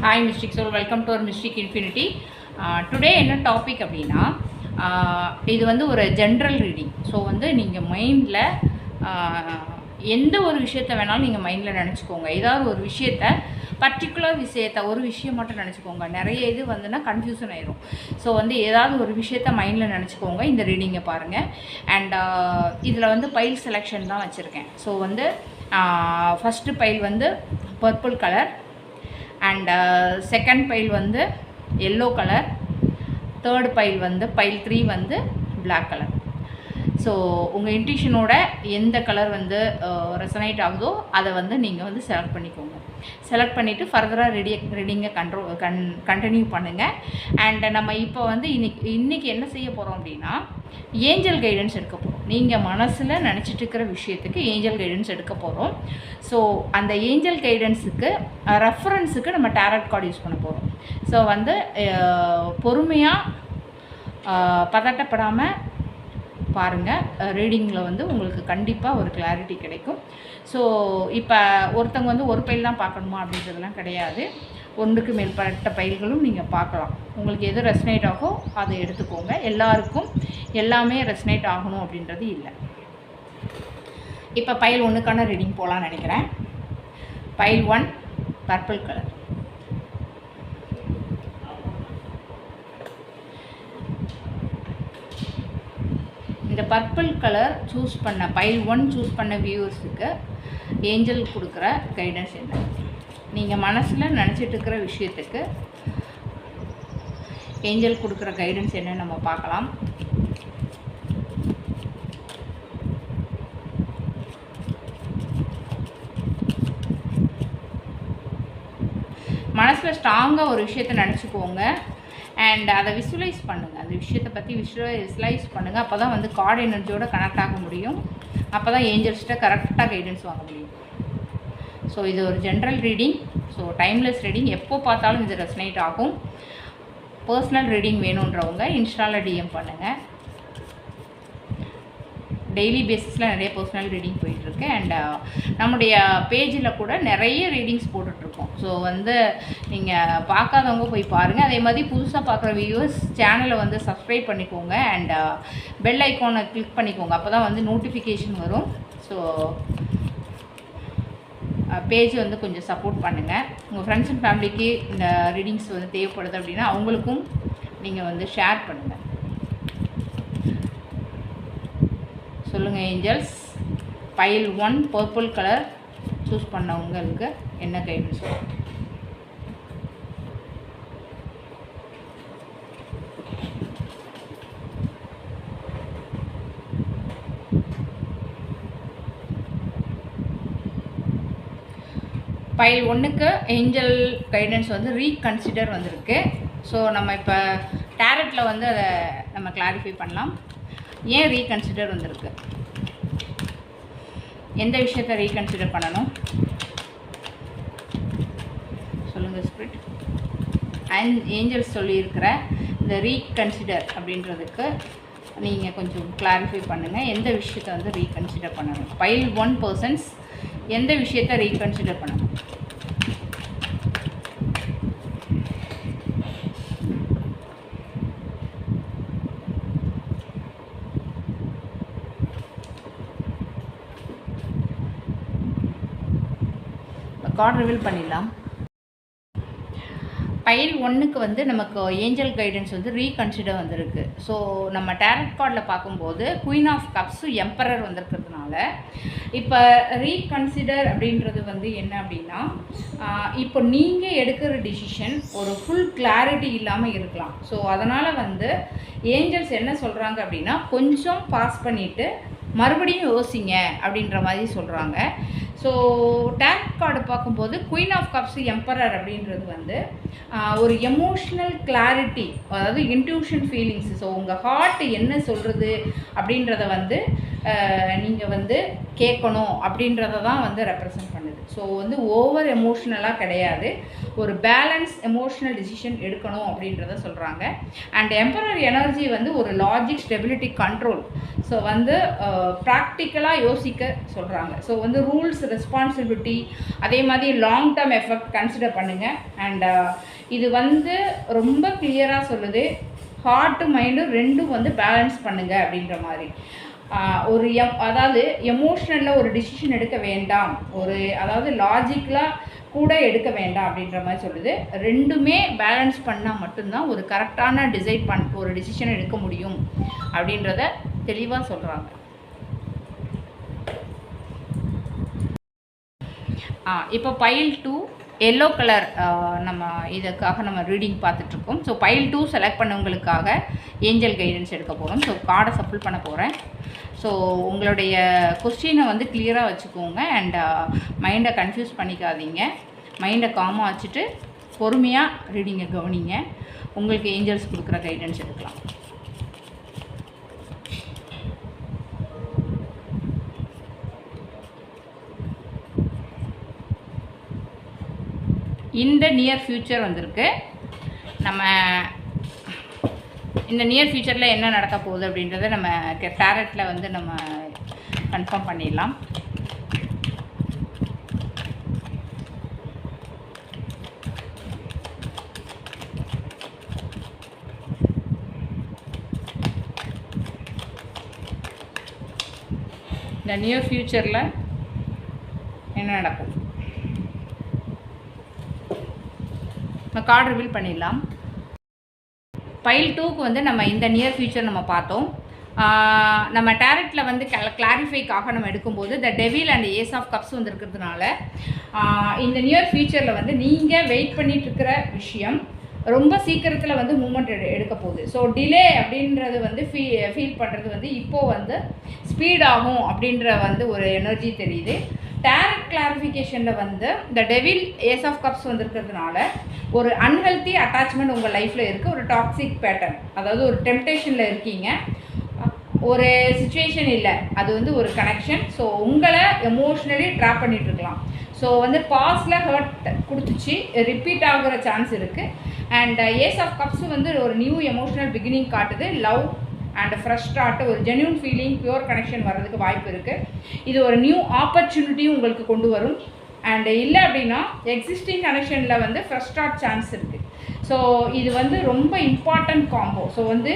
Hi Mystic Soul, welcome to our Mystic Infinity. Today என்ன topic அப்படின்னா இது வந்து ஒரு ஜென்ரல் ரீடிங். ஸோ வந்து நீங்கள் மைண்டில் எந்த ஒரு விஷயத்தை வேணாலும் நீங்கள் மைண்டில் நினச்சிக்கோங்க. ஏதாவது ஒரு விஷயத்தை பர்டிகுலர் விஷயத்தை ஒரு விஷயம் மட்டும் நினச்சிக்கோங்க. நிறைய இது வந்துன்னா கன்ஃபியூஷன் ஆயிரும். ஸோ வந்து ஏதாவது ஒரு விஷயத்த மைண்டில் நினச்சிக்கோங்க. இந்த ரீடிங்கை பாருங்கள். அண்ட் இதில் வந்து பைல் செலெக்ஷன் தான் வச்சுருக்கேன். ஸோ வந்து ஃபஸ்ட்டு பைல் வந்து purple colour, and second file வந்து எல்லோ கலர், தேர்ட் பைல் வந்து பைல் 3 வந்து பிளாக் கலர். ஸோ உங்கள் இன்ட்யூஷனோட எந்த கலர் வந்து ரெசனேட் ஆகுதோ அதை வந்து நீங்கள் வந்து செலக்ட் பண்ணிக்கோங்க. செலக்ட் பண்ணிவிட்டு ஃபர்தராக ரீடிங்கை கண்டினியூ பண்ணுங்கள். அண்ட் நம்ம இப்போ வந்து இன்றைக்கி என்ன செய்ய போகிறோம் அப்படின்னா, ஏஞ்சல் கைடன்ஸ் எடுக்க போகிறோம். நீங்கள் மனசில் நினச்சிட்டு இருக்கிற விஷயத்துக்கு ஏஞ்சல் கைடன்ஸ் எடுக்க போகிறோம். ஸோ அந்த ஏஞ்சல் கைடன்ஸுக்கு ரெஃபரன்ஸுக்கு நம்ம டேரட் கார்டு யூஸ் பண்ண போகிறோம். ஸோ வந்து பொறுமையாக பதட்டப்படாமல் பாருங்கள். ரீடிங்கில் வந்து உங்களுக்கு கண்டிப்பாக ஒரு கிளாரிட்டி கிடைக்கும். ஸோ இப்போ ஒருத்தவங்க வந்து ஒரு பைல் தான் பார்க்கணுமா அப்படின்றதுலாம் கிடையாது. ஒன்றுக்கு மேற்பட்ட பைல்களும் நீங்கள் பார்க்கலாம். உங்களுக்கு எது ரெசனேட் ஆகோ அதை எடுத்துக்கோங்க. எல்லாருக்கும் எல்லாமே ரெசனேட் ஆகணும் அப்படின்றது இல்லை. இப்போ பைல் 1க்கான ரீடிங் போகலான்னு நினைக்கிறேன். File 1 purple colour. இந்த பர்பிள் கலர் சூஸ் பண்ண பைல் 1 சூஸ் பண்ண வியூவர்ஸுக்கு ஏஞ்சல் கொடுக்குற கைடன்ஸ் என்ன? நீங்கள் மனசில் நினச்சிட்டு இருக்கிற விஷயத்துக்கு ஏஞ்சல் கொடுக்குற கைடன்ஸ் என்னன்னு நம்ம பார்க்கலாம். மனசில் ஸ்ட்ராங்காக ஒரு விஷயத்தை நினச்சிக்கோங்க. அண்ட் அதை விஷுவலைஸ் பண்ணுங்கள். அந்த விஷயத்தை பற்றி விஷுவலைஸ் பண்ணுங்கள். அப்போ தான் வந்து கார்டு எனர்ஜியோட கனெக்ட் ஆக முடியும். அப்போ தான் ஏஞ்சல்ஸ்கிட்ட கரெக்டாக கைடன்ஸ் வாங்க முடியும். ஸோ இது ஒரு general reading. So timeless reading. எப்போ பார்த்தாலும் இது ரெசனேட் ஆகும். பர்சனல் ரீடிங் வேணுன்றவங்க இன்ஸ்டாவில் டிஎம் பண்ணுங்கள். டெய்லி பேசிஸில் நிறைய பர்சனல் ரீடிங் போயிட்டுருக்கு. அண்ட் நம்முடைய பேஜில் கூட நிறைய ரீடிங்ஸ் போட்டுட்ருக்கோம். ஸோ வந்து நீங்கள் பார்க்காதவங்க போய் பாருங்கள். அதே மாதிரி புதுசாக பார்க்குற வியூவர்ஸ் சேனலை வந்து சப்ஸ்கிரைப் பண்ணிக்கோங்க. அண்ட் பெல் ஐக்கானை கிளிக் பண்ணிக்கோங்க. அப்போ தான் வந்து நோட்டிஃபிகேஷன் வரும். ஸோ பேஜ் வந்து கொஞ்சம் சப்போர்ட் பண்ணுங்கள். உங்கள் ஃப்ரெண்ட்ஸ் அண்ட் ஃபேமிலிக்கு இந்த ரீடிங்ஸ் வந்து தேவைப்படுது அப்படின்னா அவங்களுக்கும் நீங்கள் வந்து ஷேர் பண்ணுங்கள். சொல்லுங்கள் angels, pile 1 purple colour choose பண்ணவங்களுக்கு என்ன கைடன்ஸ்? பைல் 1க்கு ஏஞ்சல் கைடன்ஸ் வந்து ரீகன்சிடர் வந்திருக்கு. ஸோ நம்ம இப்போ டேரட்டில் வந்து அதை நம்ம கிளாரிஃபை பண்ணலாம். ஏன் ரீகன்சிடர் வந்திருக்கு? எந்த விஷயத்தை ரீகன்சிடர் பண்ணணும் சொல்லுங்கள் ஸ்பிரிட். அண்ட் ஏஞ்சல்ஸ் சொல்லியிருக்கிற இந்த ரீகன்சிடர் அப்படின்றதுக்கு நீங்கள் கொஞ்சம் கிளாரிஃபை பண்ணுங்கள். எந்த விஷயத்தை வந்து ரீகன்சிடர் பண்ணணும்? பைல் 1 பர்சன்ஸ் எந்த விஷயத்தை ரீகன்சிடர் பண்ணணும்? கார்டு ரிவீல் பண்ணிடலாம். பைல் 1க்கு வந்து நமக்கு ஏஞ்சல் கைடன்ஸ் வந்து ரீகன்சிடர் வந்திருக்கு. ஸோ நம்ம டேரட் கார்டில் பார்க்கும்போது குயின் ஆஃப் கப்ஸு எம்பரர் வந்திருக்கிறதுனால இப்போ ரீகன்சிடர் அப்படின்றது வந்து என்ன அப்படின்னா, இப்போ நீங்கள் எடுக்கிற டிசிஷன் ஒரு ஃபுல் கிளாரிட்டி இல்லாமல் இருக்கலாம். ஸோ அதனால் வந்து ஏஞ்சல்ஸ் என்ன சொல்கிறாங்க அப்படின்னா, கொஞ்சம் பாஸ் பண்ணிவிட்டு மறுபடியும் யோசிங்க அப்படின்ற மாதிரி சொல்கிறாங்க. ஸோ டேரட் கார்டு பார்க்கும்போது குயின் ஆஃப் கப்ஸ் எம்பரர் அப்படின்றது வந்து ஒரு எமோஷ்னல் கிளாரிட்டி, அதாவது இன்ட்யூஷன் ஃபீலிங்ஸ். ஸோ உங்கள் ஹார்ட் என்ன சொல்கிறது அப்படின்றத வந்து நீங்கள் வந்து கேட்கணும் அப்படின்றத தான் வந்து ரெப்ரசன்ட் பண்ணுது. ஸோ வந்து ஓவர் எமோஷ்னலாக கிடையாது, ஒரு பேலன்ஸ் எமோஷ்னல் டிசிஷன் எடுக்கணும் அப்படின்றத சொல்கிறாங்க. அண்ட் எம்பரர் எனர்ஜி வந்து ஒரு லாஜிக், ஸ்டெபிலிட்டி, கண்ட்ரோல். ஸோ வந்து ப்ராக்டிக்கலாக யோசிக்க சொல்கிறாங்க. ஸோ வந்து ரூல்ஸ், ரெஸ்பான்சிபிலிட்டி, அதே மாதிரி லாங் டேர்ம் எஃபெக்ட் கன்சிடர் பண்ணுங்கள். அண்ட் இது வந்து ரொம்ப கிளியராக சொல்லுது, ஹார்ட்டு மைண்டு ரெண்டும் வந்து பேலன்ஸ் பண்ணுங்கள் அப்படின்ற மாதிரி. ஒரு அதாவது எமோஷ்னலில் ஒரு டிசிஷன் எடுக்க வேண்டாம், அதாவது லாஜிக்கலாக கூட எடுக்க வேண்டாம் அப்படின்ற மாதிரி சொல்லுது. ரெண்டுமே பேலன்ஸ் பண்ணால் மட்டும்தான் ஒரு கரெக்டான ஒரு டிசிஷன் எடுக்க முடியும் அப்படின்றத தெளிவாக சொல்கிறாங்க. இப்போ பைல் 2 எல்லோ கலர் நம்ம இதுக்காக நம்ம ரீடிங் பார்த்துட்ருக்கோம். ஸோ பைல் 2 செலக்ட் பண்ணவங்களுக்காக ஏஞ்சல் கைடன்ஸ் எடுக்க போகிறோம். ஸோ கார்டை சஃபில் பண்ண போகிறேன். ஸோ உங்களுடைய கொஸ்டினை வந்து கிளியராக வச்சுக்கோங்க. அண்ட் மைண்டை கன்ஃபியூஸ் பண்ணிக்காதீங்க. மைண்டை காமாக வச்சுட்டு பொறுமையாக ரீடிங்கை கவனிங்க. உங்களுக்கு ஏஞ்சல்ஸ் கொடுக்குற கைடன்ஸ் எடுக்கலாம். இந்த நியர் ஃப்யூச்சர் வந்திருக்கு. நம்ம இந்த நியர் ஃப்யூச்சரில் என்ன நடக்க போகுது அப்படின்றத நம்ம டேரட்டில் வந்து நம்ம கன்ஃபார்ம் பண்ணிடலாம். இந்த நியர் ஃப்யூச்சரில் என்ன நடக்கும் கார்டு ரிவீல் பண்ணிடலாம். பைல் 2க்கு வந்து நம்ம இந்த நியர் ஃபியூச்சர் நம்ம பார்த்தோம். நம்ம டேரட்டில் வந்து கிளாரிஃபைக்காக நம்ம எடுக்கும்போது the devil and ace of cups வந்துருக்கிறதுனால இந்த நியர் ஃபியூச்சரில் வந்து நீங்கள் வெயிட் பண்ணிகிட்ருக்கிற விஷயம் ரொம்ப சீக்கிரத்தில் வந்து மூமெண்ட் எடுக்க போகுது. ஸோ டிலே அப்படின்றது வந்து ஃபீல் பண்ணுறது வந்து இப்போது வந்து ஸ்பீட் ஆகும் அப்படின்ற வந்து ஒரு எனர்ஜி தெரியுது. டேரட் கிளாரிஃபிகேஷனில் வந்து இந்த டெவில் ஏஸ் ஆஃப் கப்ஸ் வந்துருக்கிறதுனால ஒரு அன்ஹெல்த்தி அட்டாச்மெண்ட் உங்கள் லைஃப்பில் இருக்குது, ஒரு டாக்ஸிக் பேட்டர்ன், அதாவது ஒரு டெம்ப்டேஷனில் இருக்கீங்க, ஒரு சுச்சுவேஷன் இல்லை, அது வந்து ஒரு கனெக்ஷன். ஸோ உங்களை எமோஷ்னலி ட்ராப் பண்ணிகிட்ருக்கலாம். ஸோ வந்து பாஸ்டில் ஹர்ட் கொடுத்துச்சு, ரிப்பீட் ஆகிற சான்ஸ் இருக்குது. அண்ட் ஏஸ் ஆஃப் கப்ஸ் வந்து ஒரு நியூ எமோஷ்னல் பிகினிங் காட்டுது. லவ் அண்ட் ஃப்ரெஷ் ஸ்டார்ட், ஒரு ஜென்யூன் ஃபீலிங், பியூர் கனெக்ஷன் வர்றதுக்கு வாய்ப்பு இருக்குது. இது ஒரு நியூ ஆப்பர்ச்சுனிட்டியும் உங்களுக்கு கொண்டு வரும். அண்ட் இல்லை அப்படின்னா எக்ஸிஸ்டிங் கனெக்ஷனில் வந்து ஃப்ரெஷ் ஸ்டார்ட் சான்ஸ் இருக்குது. ஸோ இது வந்து ரொம்ப இம்பார்ட்டன்ட் காம்போ. ஸோ வந்து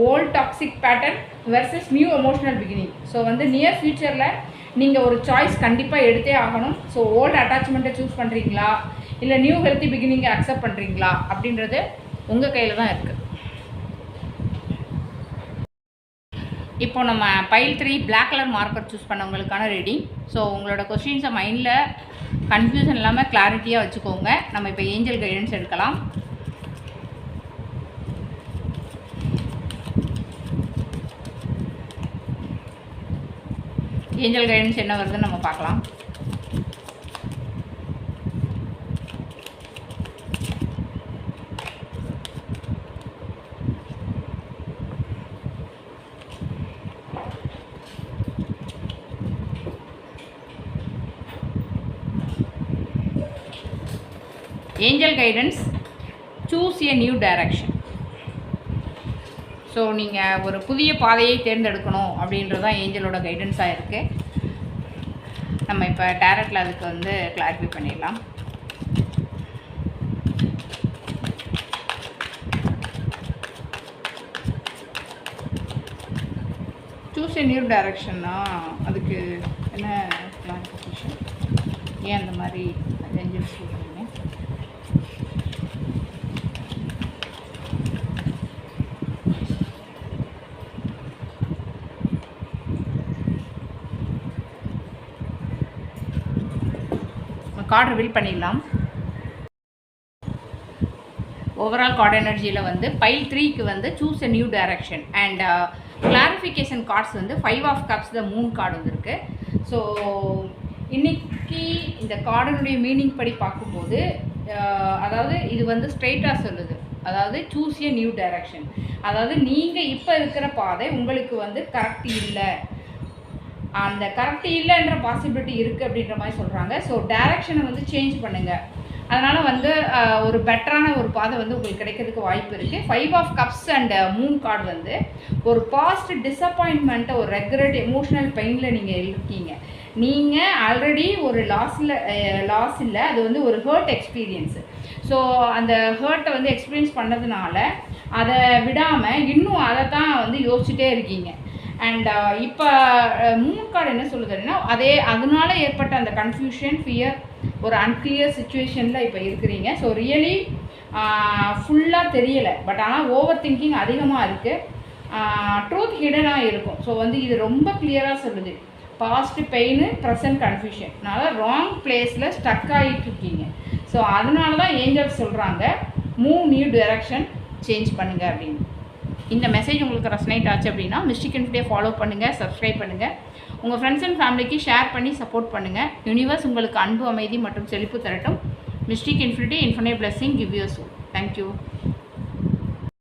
old toxic pattern versus new emotional beginning. So வந்து நியர் ஃப்யூச்சரில் நீங்கள் ஒரு சாய்ஸ் கண்டிப்பாக எடுத்தே ஆகணும். ஸோ ஓல்டு அட்டாச்மெண்ட்டை சூஸ் பண்ணுறீங்களா இல்லை நியூ ஹெல்த்தி பிகினிங்கை அக்செப்ட் பண்ணுறீங்களா அப்படின்றது உங்கள் கையில் தான் இருக்குது. இப்போ நம்ம pile 3 black colour marker choose பண்ணவங்களுக்கான ரீடிங். ஸோ உங்களோட கொஸ்டின்ஸை மைண்டில் கன்ஃபியூஷன் இல்லாமல் கிளாரிட்டியாக வச்சுக்கோங்க. நம்ம இப்போ ஏஞ்சல் கைடன்ஸ் எடுக்கலாம். ஏஞ்சல் கைடன்ஸ் என்ன வருதுன்னு நம்ம பார்க்கலாம். Angel guidance, choose a new direction. So நீங்கள் ஒரு புதிய பாதையை தேர்ந்தெடுக்கணும் அப்படின்றது தான் ஏஞ்சலோட கைடன்ஸாக இருக்குது. நம்ம இப்போ டேரட்டில் அதுக்கு வந்து கிளாரிஃபை பண்ணிடலாம். சூஸ் எ நியூ டைரக்ஷன்னா அதுக்கு என்ன கிளாரிஃபிகேஷன், ஏன் அந்த மாதிரி ஏஞ்சல்ஸ் சொல்கிறீங்க? கார்டு ரிவீல் பண்ணிடலாம். ஓவரால் கார்டு எனர்ஜியில் வந்து பைல் 3க்கு வந்து choose a new direction and clarification cards வந்து 5 of cups the moon card வந்துருக்கு. ஸோ இன்றைக்கி இந்த கார்டனுடைய மீனிங் படி பார்க்கும்போது அதாவது இது வந்து ஸ்ட்ரெயிட்டாக சொல்லுது, அதாவது சூஸ் எ நியூ டைரக்ஷன், அதாவது நீங்கள் இப்போ இருக்கிற பாதை உங்களுக்கு வந்து கரெக்ட் இல்லை, அந்த கரெக்ட் இல்லைன்ற பாசிபிலிட்டி இருக்குது அப்படின்ற மாதிரி சொல்கிறாங்க. ஸோ டைரக்ஷனை வந்து சேஞ்ச் பண்ணுங்கள். அதனால் வந்து ஒரு பெட்டரான ஒரு பாதை வந்து உங்களுக்கு கிடைக்கிறதுக்கு வாய்ப்பு இருக்குது. 5 of cups and moon card வந்து ஒரு பாஸ்ட் டிஸப்பாயின்மெண்ட்டை, ஒரு ரெக்ரெட், எமோஷ்னல் பெயினில் நீங்கள் இருக்கீங்க. நீங்கள் ஆல்ரெடி ஒரு லாஸ் இல்லை, அது வந்து ஒரு ஹர்ட் எக்ஸ்பீரியன்ஸு. ஸோ அந்த ஹர்ட்டை வந்து எக்ஸ்பீரியன்ஸ் பண்ணதுனால அதை விடாமல் இன்னும் அதை தான் வந்து யோசிச்சுட்டே இருக்கீங்க. அண்ட் இப்போ மூன் கார்டு என்ன சொல்லுதுன்னா, அதனால ஏற்பட்ட அந்த கன்ஃபியூஷன், ஃபியர், ஒரு அன்கிளியர் சுச்சுவேஷனில் இப்போ இருக்கிறீங்க. ஸோ ரியலி ஃபுல்லாக தெரியலை, பட் ஆனால் ஓவர் திங்கிங் அதிகமாக இருக்குது. ட்ரூத் ஹிடனாக இருக்கும். ஸோ வந்து இது ரொம்ப கிளியராக சொல்லுது. பாஸ்ட் பெயின், ப்ரெசன்ட் கன்ஃபியூஷன், அதனால் ராங் பிளேஸில் ஸ்டக் ஆகிட்டு இருக்கீங்க. ஸோ அதனால தான் ஏஞ்சல்ஸ் சொல்கிறாங்க மூவ் நியூ டைரக்ஷன், சேஞ்ச் பண்ணுங்கள் அப்படின்னு. இந்த மெசேஜ் உங்களுக்கு ரெசனேட் ஆச்சு அப்படின்னா மிஸ்டிக் இன்ஃபினிட்டியை ஃபாலோ பண்ணுங்கள், சப்ஸ்கிரைப் பண்ணுங்கள், உங்கள் ஃப்ரெண்ட்ஸ் அண்ட் ஃபேமிலிக்கு ஷேர் பண்ணி சப்போர்ட் பண்ணுங்கள். யூனிவர்ஸ் உங்களுக்கு அன்பு, அமைதி மற்றும் செழிப்பு தரட்டும். Mystic infinity, infinite blessing, give you soul. Thank you.